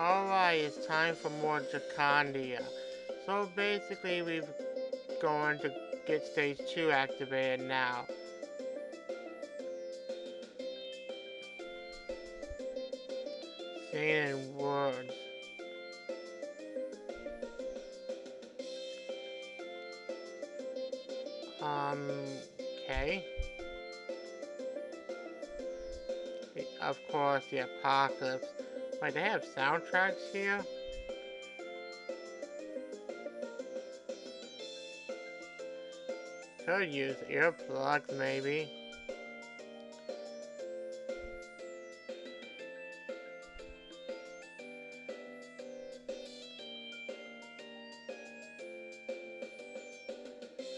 Alright, it's time for more Jikandia. So basically we're going to get stage 2 activated now. Saying in words. Okay. Of course, the apocalypse. Wait, they have soundtracks here? Could use earplugs, maybe.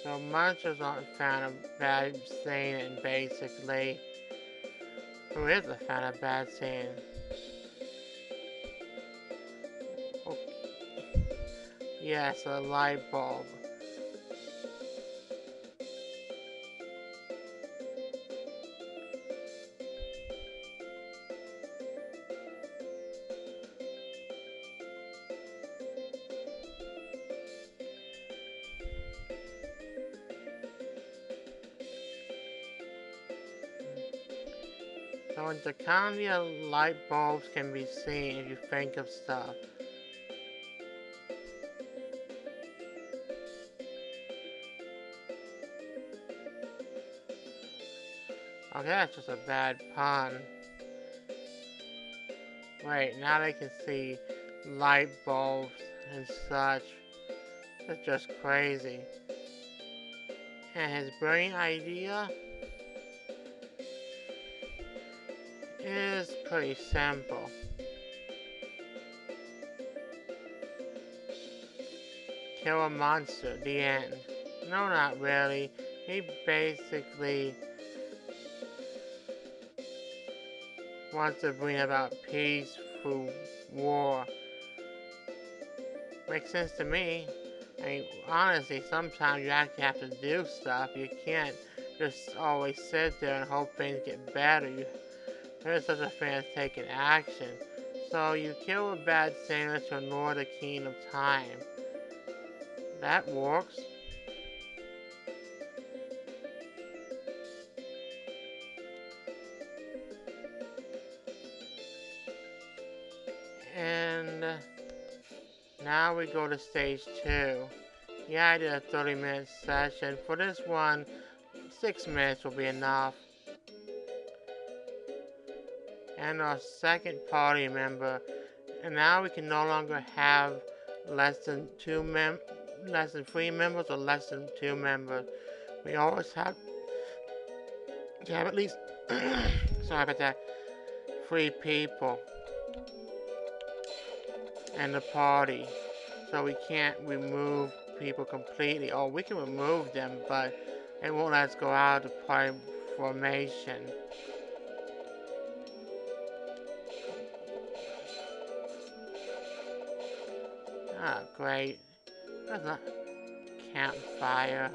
So monsters aren't fan of bad saying, basically. Who is a fan of bad saying? Okay. Yes, a light bulb. So in Jikandia, light bulbs can be seen if you think of stuff. Okay, that's just a bad pun. Wait, now they can see light bulbs and such. That's just crazy. And his brilliant idea is pretty simple. Kill a monster, the end. No, not really. He basically wants to bring about peace through war. Makes sense to me. I mean, honestly, sometimes you actually have to do stuff. You can't just always sit there and hope things get better. There's such a thing as taking action. So you kill a bad sailor to ignore the keen of time. That works. And now we go to stage 2. Yeah, I did a 30-minute session. For this one, 6 minutes will be enough. And our second party member. And now we can no longer have less than 3 members or less than 2 members. We always have to have at least sorry about that, 3 people in the party. So we can't remove people completely. Oh, we can remove them, but it won't let us go out of the party formation. Ah, great. There's a campfire.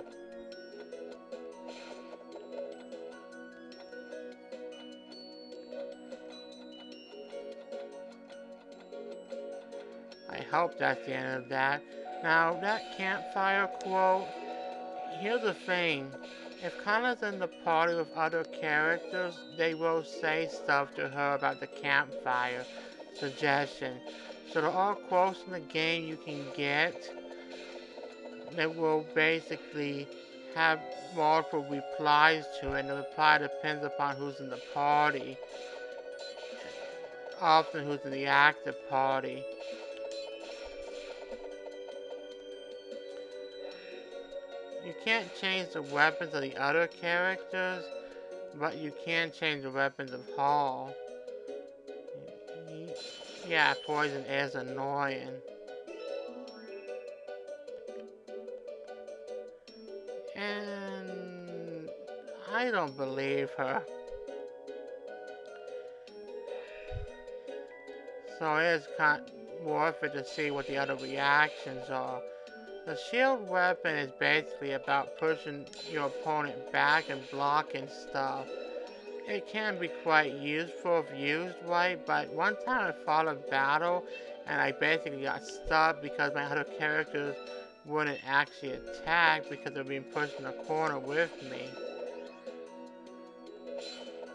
I hope that's the end of that. Now, that campfire quote, here's the thing. If Kanna's in the party with other characters, they will say stuff to her about the campfire suggestion. So the all quotes in the game you can get, they will basically have multiple replies to it, and the reply depends upon who's in the party. Often who's in the active party. You can't change the weapons of the other characters, but you can change the weapons of Hall. Yeah, poison is annoying. And I don't believe her. So it is kind of worth it to see what the other reactions are. The shield weapon is basically about pushing your opponent back and blocking stuff. It can be quite useful if used right, but one time I fought a battle and I basically got stuck because my other characters wouldn't actually attack because they were being pushed in the corner with me.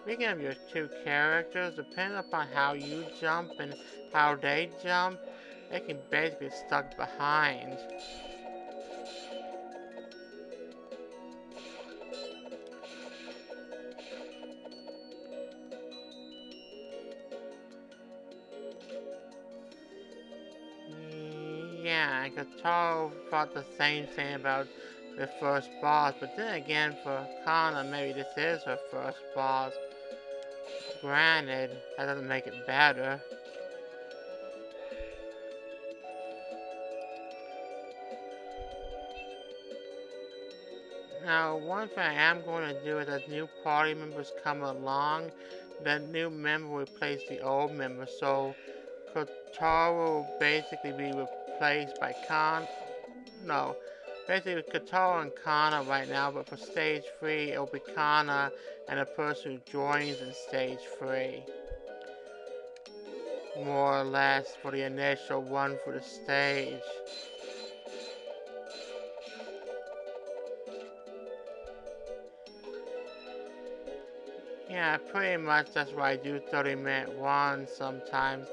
Speaking of your two characters, depending upon how you jump and how they jump, they can basically get stuck behind. Yeah, Kotaro thought the same thing about the first boss, but then again, for Kanna, maybe this is her first boss. Granted, that doesn't make it better. Now, one thing I am going to do is as new party members come along, the new member will replace the old member. So, Kotaro will basically be replaced by No, basically Kotaro and Kanna right now, but for stage 3, it'll be Kanna and the person who joins in stage 3. More or less for the initial run for the stage. Yeah, pretty much that's why I do 30-minute runs sometimes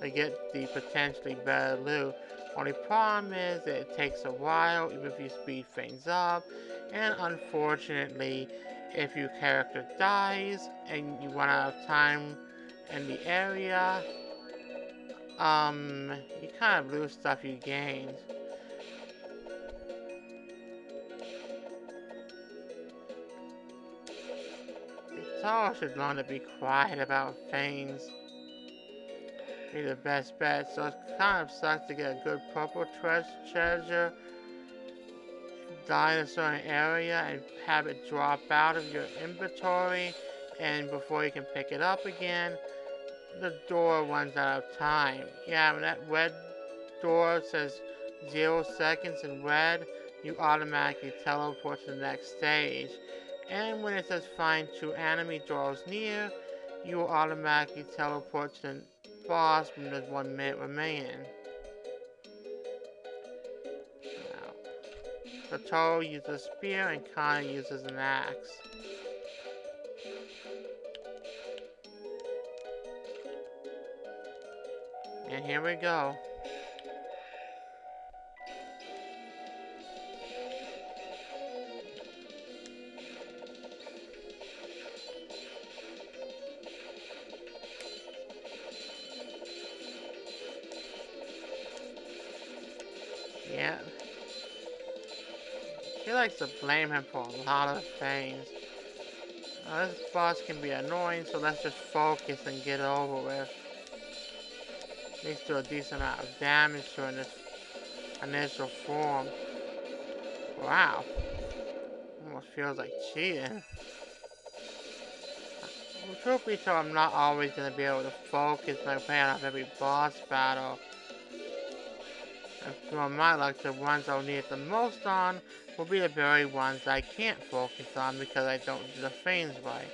to get the potentially better loot. Only problem is that it takes a while even if you speed things up, and unfortunately, if your character dies and you run out of time in the area, you kind of lose stuff you gained. Taro should learn to be quiet about things. Be the best bet. So it kind of sucks to get a good purple treasure, die in a certain area, and have it drop out of your inventory, and before you can pick it up again, the door runs out of time. Yeah, when that red door says 0 seconds in red, you automatically teleport to the next stage. And when it says find 2 enemy draws near, you will automatically teleport to the boss when there's 1 minute remaining. Now, Kotaro uses a spear and Kanna uses an axe. And here we go. Yeah. She likes to blame him for a lot of things. This boss can be annoying, so let's just focus and get it over with. Needs to do a decent amount of damage to in this initial form. Wow. Almost feels like cheating. Well, truth be told, I'm not always going to be able to focus my plan off every boss battle. And through my luck, the ones I'll need it the most on will be the very ones I can't focus on because I don't do the things right.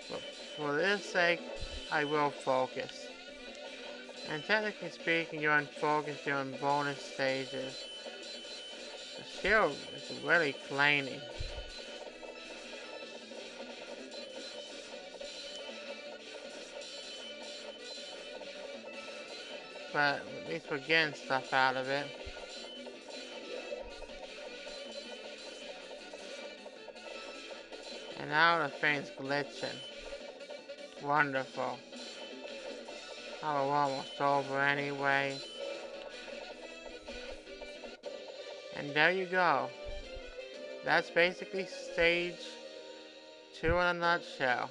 But for this sake, I will focus. And technically speaking, you're in focus during bonus stages. The shield is really planing. But at least we're getting stuff out of it. And now the thing's glitching. Wonderful. Oh, we're almost over anyway. And there you go. That's basically stage 2 in a nutshell.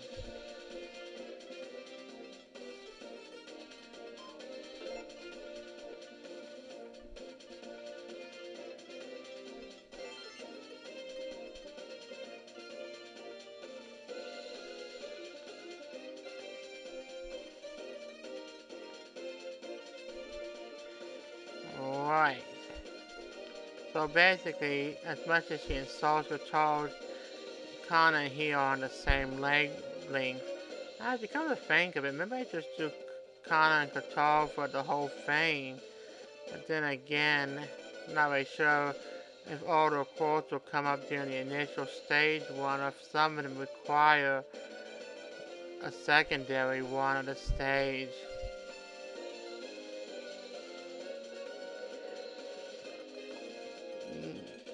Right. So basically, as much as she insults with Charles, Kanna and he are on the same leg length. Now, if you come to think of it, maybe I just do Kanna and Kotaro for the whole thing. But then again, I'm not really sure if all the quotes will come up during the initial stage one, or if some of them require a secondary one of the stage.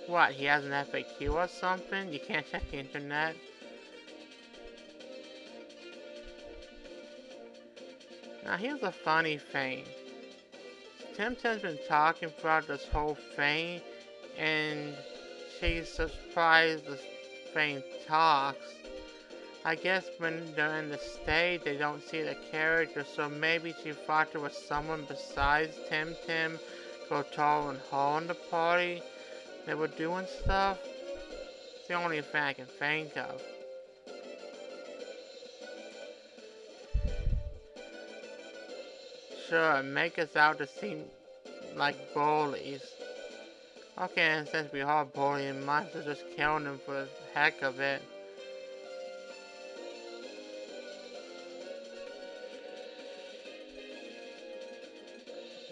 What, he has an FAQ or something? You can't check the internet? Now here's a funny thing. Tim's been talking throughout this whole thing, and she's surprised this thing talks. I guess when they're in the stage, they don't see the character, so maybe she thought there was someone besides Tim, Kotaro, and Hall in the party that were doing stuff. It's the only thing I can think of. Sure, make us out to seem like bullies. Okay, and since we are bullying, might as well just kill them for the heck of it.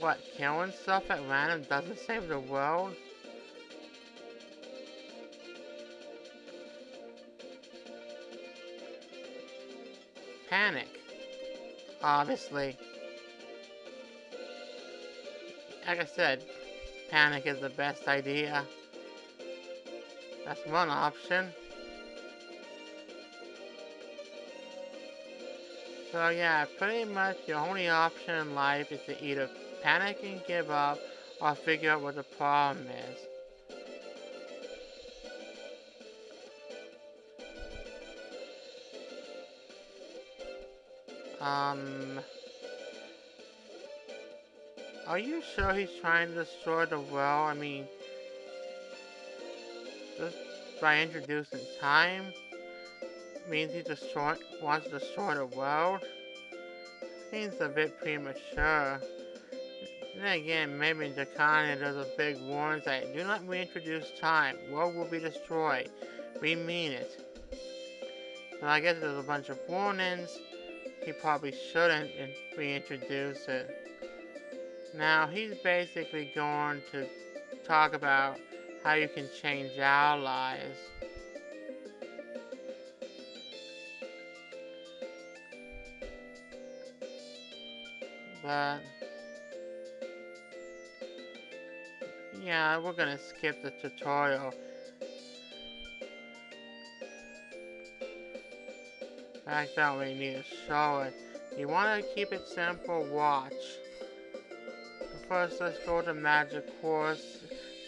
What, killing stuff at random doesn't save the world? Panic. Obviously. Like I said, panic is the best idea. That's one option. So yeah, pretty much your only option in life is to either panic and give up, or figure out what the problem is. Are you sure he's trying to destroy the world? I mean, just by introducing time means he wants to destroy the world? Seems a bit premature. Then again, maybe in Jikandia there's a big warning saying, do not reintroduce time, world will be destroyed. We mean it. So I guess there's a bunch of warnings. He probably shouldn't reintroduce it. Now he's basically going to talk about how you can change our lives. But yeah, we're gonna skip the tutorial. In fact, I don't really need to show it. You want to keep it simple, watch. First, let's go to Magic Course.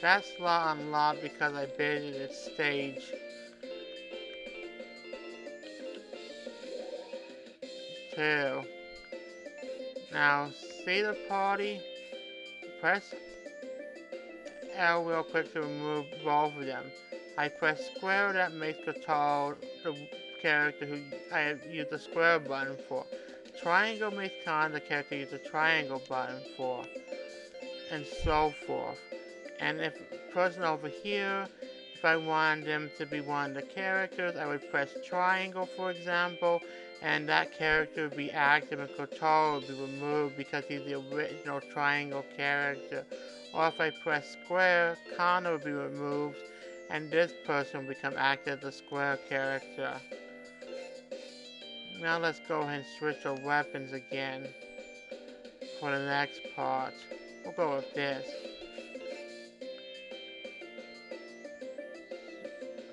That's not unlocked because I visited stage 2. Now, see the party? Press L real quick to remove both of them. I press square, that makes Kotaro the character who I use the square button for. Triangle makes Kanna the character use the triangle button for. And so forth. And if person over here, if I wanted them to be one of the characters, I would press triangle, for example, and that character would be active and Kotaro would be removed because he's the original triangle character. Or if I press square, Kanna would be removed and this person will become active as the square character. Now let's go ahead and switch our weapons again for the next part. We'll go with this.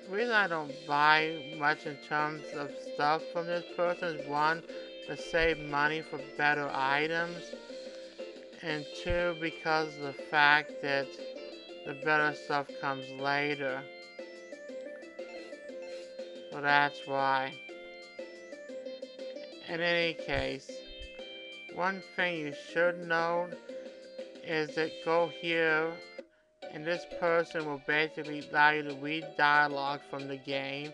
The reason I don't buy much in terms of stuff from this person is one, to save money for better items, and two, because of the fact that the better stuff comes later. So that's why. In any case, one thing you should know is that go here, and this person will basically allow you to read dialogue from the game.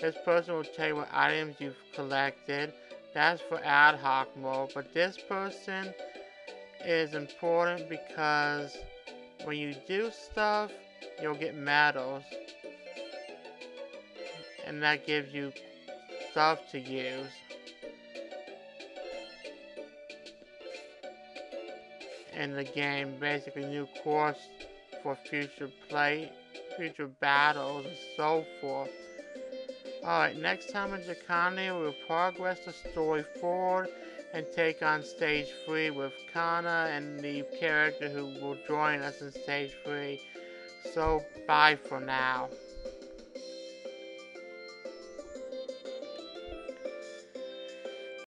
This person will tell you what items you've collected. That's for ad hoc mode, but this person is important because when you do stuff, you'll get medals, and that gives you stuff to use. in the game, basically new course for future play, future battles, and so forth. Alright, next time in Jikandia, we'll progress the story forward and take on Stage 3 with Kanna and the character who will join us in Stage 3. So, bye for now.